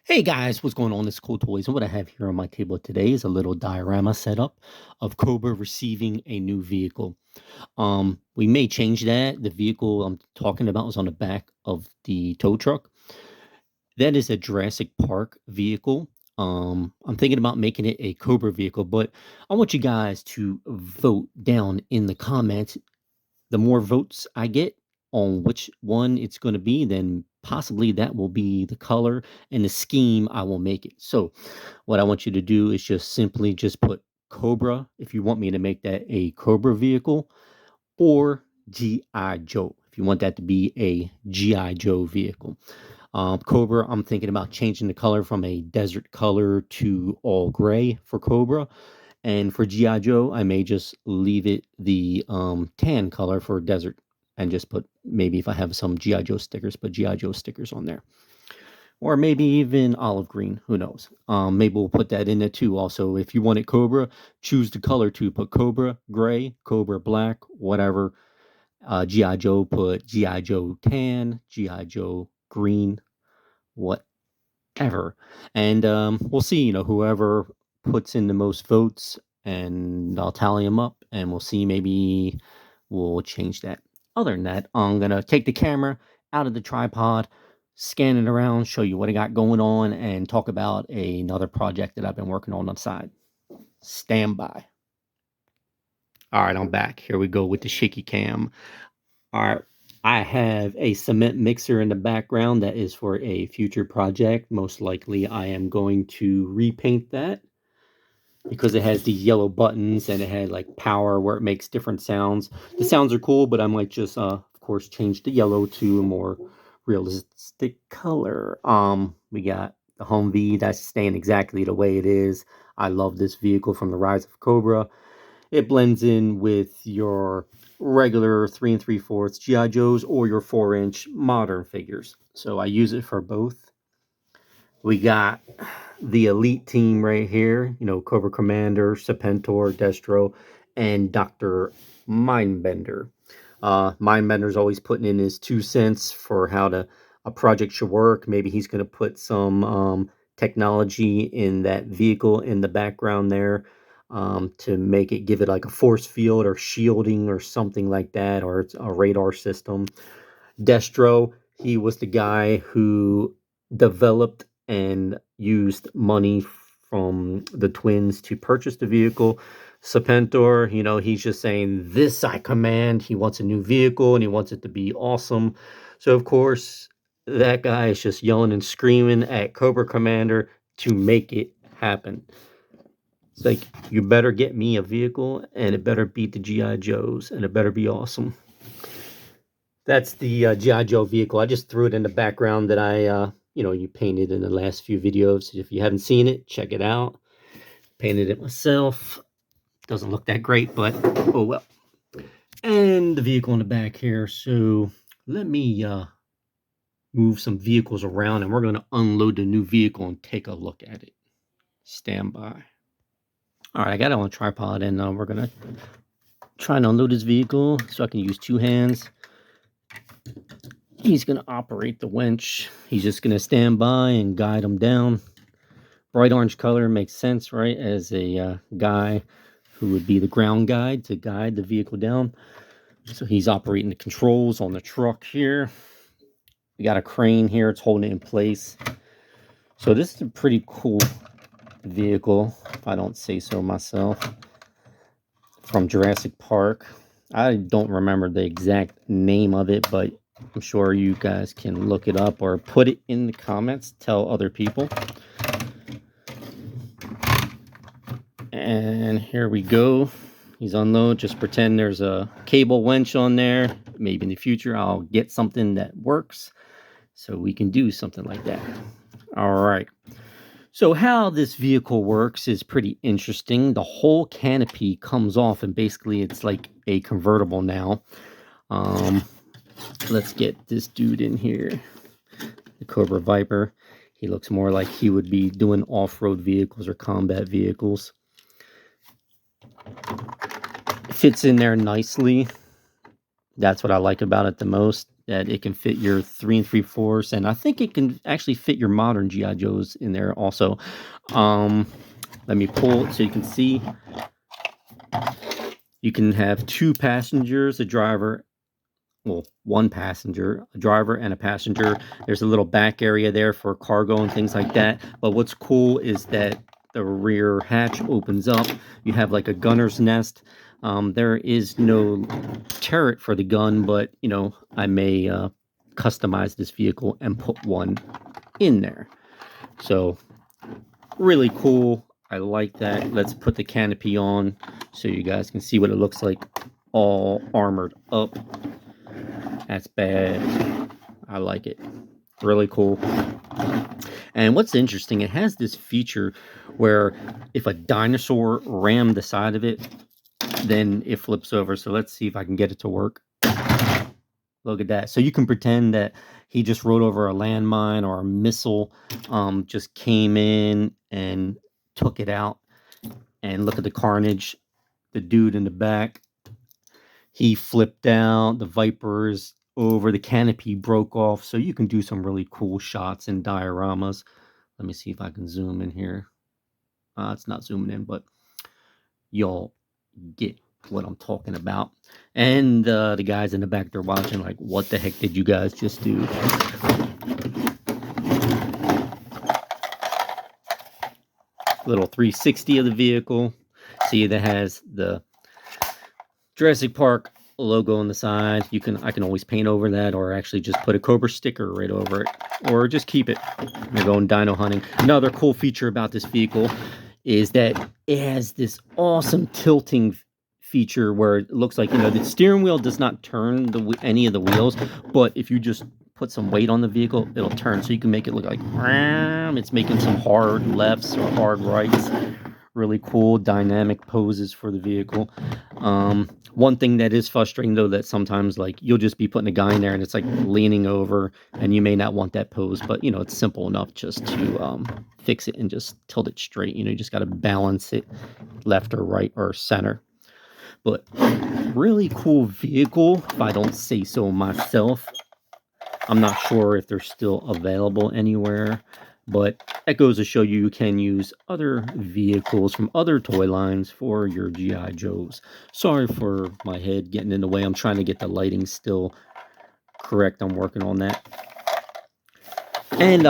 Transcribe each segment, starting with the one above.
Hey guys, what's going on? This is Cool Toys, and what I have here on my table today is a little diorama setup of Cobra receiving a new vehicle. We may change that. The vehicle I'm talking about is on the back of the tow truck. That is a Jurassic Park vehicle. I'm thinking about making it a Cobra vehicle, but I want you guys to vote down in the comments. The more votes I get on which one it's going to be, then possibly that will be the color and the scheme I will make it. So what I want you to do is just simply just put Cobra if you want me to make that a Cobra vehicle, or GI Joe if you want that to be a GI Joe vehicle. Cobra, I'm thinking about changing the color from a desert color to all gray for Cobra. And for GI Joe, I may just leave it the tan color for desert, and just put, maybe if I have some GI Joe stickers, put GI Joe stickers on there, or maybe even olive green. Who knows? Maybe we'll put that in there too. Also, if you want it Cobra, choose the color too. Put Cobra gray, Cobra black, whatever. GI Joe, put GI Joe tan, GI Joe green, whatever. And we'll see. Whoever puts in the most votes, and I'll tally them up, and we'll see. Maybe we'll change that. Other than that, I'm gonna take the camera out of the tripod, scan it around, show you what I got going on, and talk about another project that I've been working on the side. Stand by. All right, I'm back. Here we go with the shaky cam. All right. I have a cement mixer in the background that is for a future project. Most likely I am going to repaint that, because it has these yellow buttons and it had like power where it makes different sounds. The sounds are cool, but I might just of course change the yellow to a more realistic color. We got the Humvee that's staying exactly the way it is. I love this vehicle from the Rise of Cobra. It blends in with your regular 3 3/4 GI Joes or your 4-inch modern figures. So I use it for both. We got the elite team right here, Cobra Commander, Serpentor, Destro, and Dr. Mindbender. Mindbender's always putting in his 2 cents for how a project should work. Maybe he's going to put some technology in that vehicle in the background there, to give it like a force field or shielding or something like that, or it's a radar system. Destro, he was the guy who developed and used money from the twins to purchase the vehicle. Serpentor, he's just saying, "This I command." He wants a new vehicle and he wants it to be awesome. So, of course, that guy is just yelling and screaming at Cobra Commander to make it happen. It's like, you better get me a vehicle, and it better beat the G.I. Joes, and it better be awesome. That's the G.I. Joe vehicle. I just threw it in the background that you painted in the last few videos. If you haven't seen it, check it out. Painted it myself. Doesn't look that great, but oh well. And the vehicle in the back here. So let me move some vehicles around, and we're going to unload the new vehicle and take a look at it. Stand by. All right, I got it on a tripod, and we're going to try and unload this vehicle so I can use two hands. He's going to operate the winch. He's just going to stand by and guide him down. Bright orange color makes sense, right? As a guy who would be the ground guide to guide the vehicle down. So he's operating the controls on the truck here. We got a crane here. It's holding it in place. So this is a pretty cool vehicle, if I don't say so myself, from Jurassic Park. I don't remember the exact name of it, but I'm sure you guys can look it up or put it in the comments. Tell other people. And here we go. He's unloaded. Just pretend there's a cable winch on there. Maybe in the future I'll get something that works so we can do something like that. All right. So how this vehicle works is pretty interesting. The whole canopy comes off, and basically it's like a convertible now. Let's get this dude in here. The Cobra Viper. He looks more like he would be doing off-road vehicles or combat vehicles. Fits in there nicely. That's what I like about it the most. that it can fit your 3 3/4, and I think it can actually fit your modern GI Joes in there also. Let me pull it so you can see. You can have 2 passengers, a driver, well, 1 passenger, a driver and a passenger. There's a little back area there for cargo and things like that. But what's cool is that the rear hatch opens up. You have like a gunner's nest. There is no turret for the gun, but you know, I may customize this vehicle and put one in there. So really cool. I like that. Let's put the canopy on so you guys can see what it looks like all armored up. That's bad. I like it. Really cool. And what's interesting, it has this feature where if a dinosaur rammed the side of it, then it flips over. So let's see if I can get it to work. Look at that. So you can pretend that he just rode over a landmine or a missile, just came in and took it out. And look at the carnage. The dude in the back, he flipped down. The Vipers over. The canopy broke off. So you can do some really cool shots and dioramas. Let me see if I can zoom in here. It's not zooming in, but y'all get what I'm talking about. And the guys in the back, they're watching like, what the heck did you guys just do? Little 360 of the vehicle. See, that has the Jurassic Park logo on the side. I can always paint over that, or actually just put a Cobra sticker right over it, or just keep it. We're going dino hunting. Another cool feature about this vehicle is that it has this awesome tilting feature where it looks like, you know, the steering wheel does not turn any of the wheels, but if you just put some weight on the vehicle, it'll turn. So you can make it look like it's making some hard lefts or hard rights. Really cool dynamic poses for the vehicle. One thing that is frustrating though, that sometimes like you'll just be putting a guy in there and it's like leaning over, and you may not want that pose, but you know, it's simple enough just to fix it and just tilt it straight. You know, you just got to balance it left or right or center. But really cool vehicle, if I don't say so myself. I'm not sure if they're still available anywhere, but that goes to show you can use other vehicles from other toy lines for your GI Joes. Sorry for my head getting in the way. I'm trying to get the lighting still correct. I'm working on that. And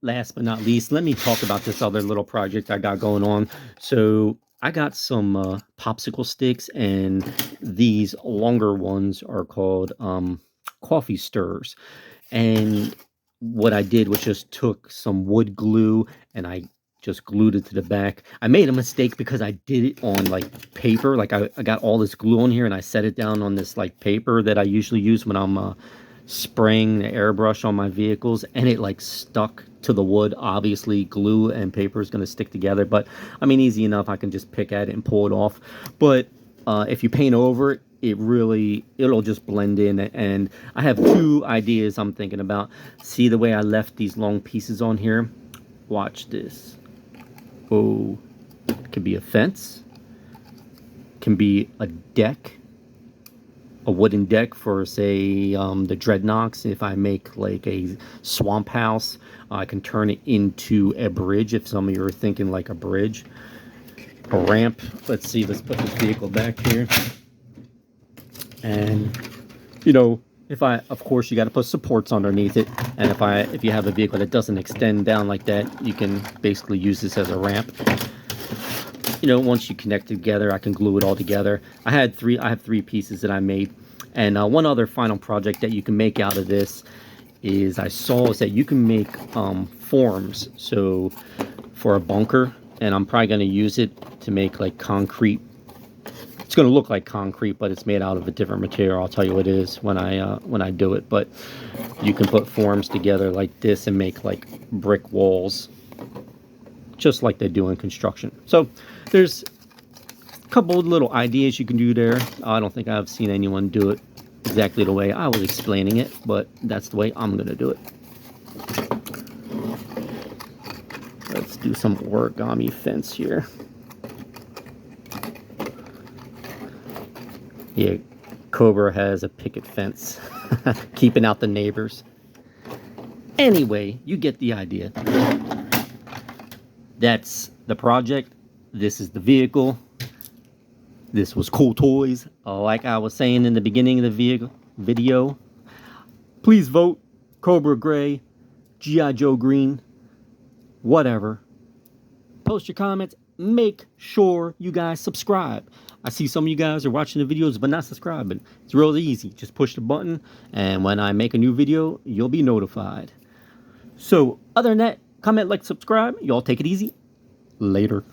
last but not least, let me talk about this other little project I got going on. So I got some popsicle sticks, and these longer ones are called coffee stirrers. And what I did was just took some wood glue and I just glued it to the back. I made a mistake because I did it on like paper. Like I got all this glue on here and I set it down on this like paper that I usually use when I'm spraying the airbrush on my vehicles, and it like stuck to the wood. Obviously glue and paper is going to stick together, but I mean, easy enough. I can just pick at it and pull it off. But if you paint over it, it'll just blend in. And I have 2 ideas I'm thinking about. See the way I left these long pieces on here? Watch this. Oh, it could be a fence, can be a deck, a wooden deck for, say, the Dreadnoks. If I make like a swamp house, I can turn it into a bridge if some of you are thinking like a bridge. A ramp. Let's see, let's put this vehicle back here. And, you know, of course, you got to put supports underneath it. And if you have a vehicle that doesn't extend down like that, you can basically use this as a ramp. You know, once you connect it together, I can glue it all together. I have 3 pieces that I made. And one other final project that you can make out of this is that you can make forms. So for a bunker, and I'm probably going to use it to make like concrete. It's going to look like concrete, but it's made out of a different material. I'll tell you what it is when I do it. But you can put forms together like this and make like brick walls, just like they do in construction. So there's a couple of little ideas you can do there. I don't think I've seen anyone do it exactly the way I was explaining it, but that's the way I'm going to do it. Let's do some origami fence here. Yeah, Cobra has a picket fence. Keeping out the neighbors. Anyway, you get the idea. That's the project. This is the vehicle. This was Cool Toys. Like I was saying in the beginning of the video, please vote Cobra Gray, G.I. Joe Green, whatever. Post your comments. Make sure you guys subscribe. I see some of you guys are watching the videos but not subscribing. It's really easy. Just push the button, and when I make a new video, you'll be notified. So, other than that, comment, like, subscribe. Y'all take it easy. Later.